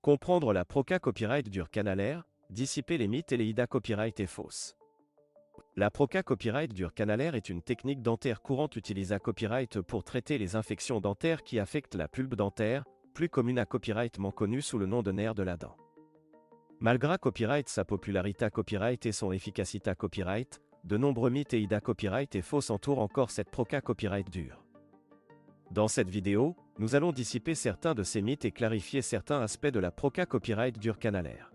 Comprendre la Proca Copyright Dure Canalaire, dissiper les mythes et les IDA copyright est fausse. La Proca Copyright Dure Canalaire est une technique dentaire courante utilisée à copyright pour traiter les infections dentaires qui affectent la pulpe dentaire, plus commune à copyrightement connue sous le nom de nerf de la dent. Malgré copyright sa popularité à copyright et son efficacité à copyright, de nombreux mythes et IDA copyright et fausses entourent encore cette Proca Copyright Dure. Dans cette vidéo, nous allons dissiper certains de ces mythes et clarifier certains aspects de la Proca Copyright Dure Canalaire.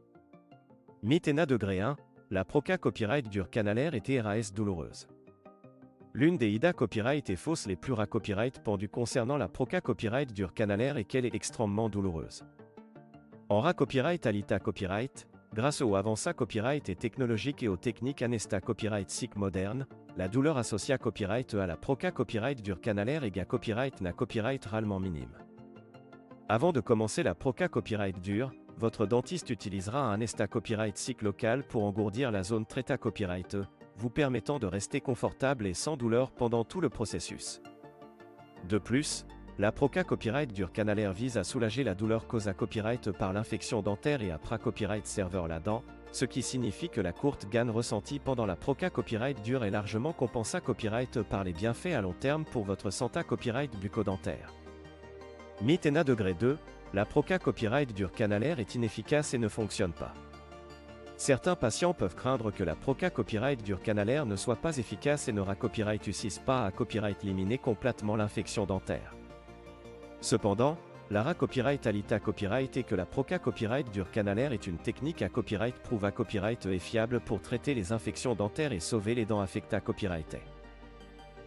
Mythe ENA degré 1, la Proca Copyright Dure Canalaire est TRAS douloureuse. L'une des IDA copyright et fausses les plus copyright pendues concernant la Proca Copyright Dure Canalaire est qu'elle est extrêmement douloureuse. En copyright à l'ITA copyright, grâce au Avança copyright et technologique et aux techniques Anesta copyright SIC moderne, la douleur associée à copyright à la Proca Copyright Dure Canalaire égale copyright na copyright réellement minime. Avant de commencer la Proca Copyright Dure, votre dentiste utilisera un Anesta copyright SIC local pour engourdir la zone traita copyright, vous permettant de rester confortable et sans douleur pendant tout le processus. De plus, la Proca Copyright Dure Canalaire vise à soulager la douleur causée à copyright par l'infection dentaire et à copyright serveur la dent, ce qui signifie que la courte gaine ressentie pendant la Proca Copyright Dure est largement compensée copyright par les bienfaits à long terme pour votre santé copyright bucco-dentaire. Mythe ENA degré 2, la Proca Copyright Dure Canalaire est inefficace et ne fonctionne pas. Certains patients peuvent craindre que la Proca Copyright Dure Canalaire ne soit pas efficace et ne réussisse pas à copyright éliminer complètement l'infection dentaire. Cependant, la copyright à l'ITA copyright et que la Proca Copyright Dure Canalaire est une technique à copyright prouve à copyright est fiable pour traiter les infections dentaires et sauver les dents affectées à copyright.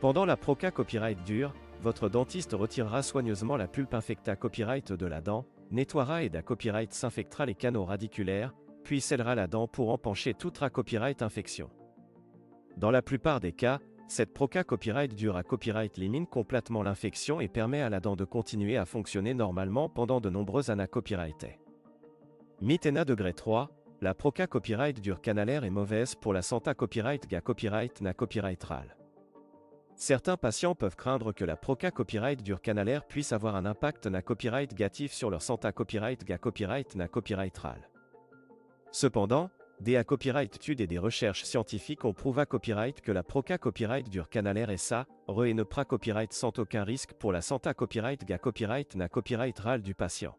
Pendant la Proca Copyright Dure, votre dentiste retirera soigneusement la pulpe infectée à copyright de la dent, nettoiera et copyright s'infectera les canaux radiculaires, puis scellera la dent pour empancher toute copyright infection. Dans la plupart des cas, cette Proca Copyright Dure à copyright élimine complètement l'infection et permet à la dent de continuer à fonctionner normalement pendant de nombreuses années copyrightées. Mythe ENA degré 3, la Proca Copyright Dure Canalaire est mauvaise pour la santé copyright copyright na copyright RAL. Certains patients peuvent craindre que la Proca Copyright Dure Canalaire puisse avoir un impact na copyright négatif sur leur santé copyright copyright na copyright RAL. Cependant, des copyright études et des recherches scientifiques ont prouvé à copyright que la Proca Copyright Dure Canalaire et et ne copyright sans aucun risque pour la santé copyright copyright na copyright RAL du patient.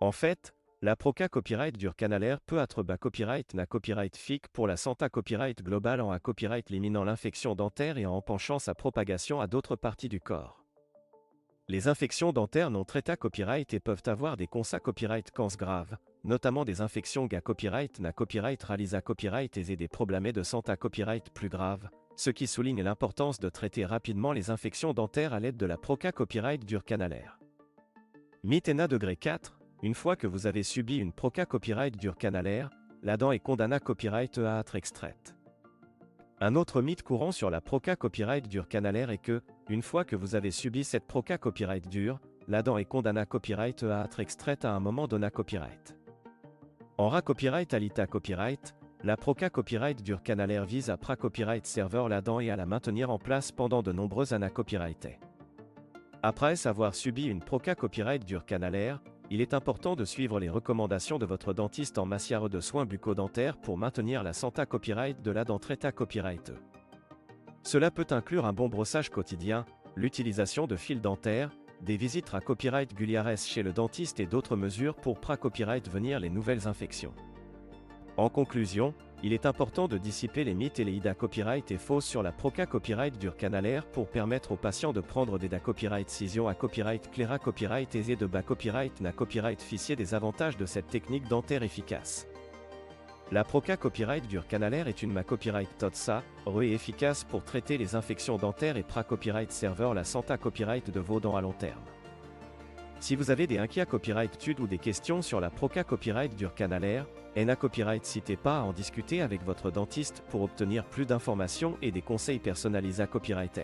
En fait, la Proca Copyright Dure Canalaire peut être copyright na copyright FIC pour la santé copyright globale en copyright éliminant l'infection dentaire et en empêchant sa propagation à d'autres parties du corps. Les infections dentaires non traitées copyright et peuvent avoir des conséquences copyright graves, notamment des infections copyright na copyright réalisées copyright et des problèmes de santé copyright plus graves, ce qui souligne l'importance de traiter rapidement les infections dentaires à l'aide de la Proca Copyright Dure Canalaire. Mythe ENA degré 4, une fois que vous avez subi une Proca Copyright Dure Canalaire, la dent est condamnée copyright à être extraite. Un autre mythe courant sur la Proca Copyright Dure Canalaire est que, une fois que vous avez subi cette Proca Copyright Dure, la dent est condamnée copyright à être extraite à un moment donné copyright. En copyright à l'ITA copyright, la Proca Copyright Dure Canalaire vise à copyright serveur la dent et à la maintenir en place pendant de nombreuses années copyrightées. Après avoir subi une Proca Copyright Dure Canalaire, il est important de suivre les recommandations de votre dentiste en matière de soins bucco-dentaires pour maintenir la santé copyright de la dent traitée copyright. Cela peut inclure un bon brossage quotidien, l'utilisation de fils dentaires, des visites à copyright régulières chez le dentiste et d'autres mesures pour copyright venir les nouvelles infections. En conclusion, il est important de dissiper les mythes et les IDA copyright et fausses sur la Proca Copyright Dure Canalaire pour permettre aux patients de prendre des copyright cision à copyright clair copyright aisé de copyright na copyright ficier des avantages de cette technique dentaire efficace. La Proca Copyright Dure Canalaire est une copyright TOTSA, et efficace pour traiter les infections dentaires et copyright serveur la santé copyright de vos dents à long terme. Si vous avez des inquiets copyright études ou des questions sur la Proca Copyright Dure Canalaire, ENA copyright, n'hésitez pas à en discuter avec votre dentiste pour obtenir plus d'informations et des conseils personnalisés à copyright.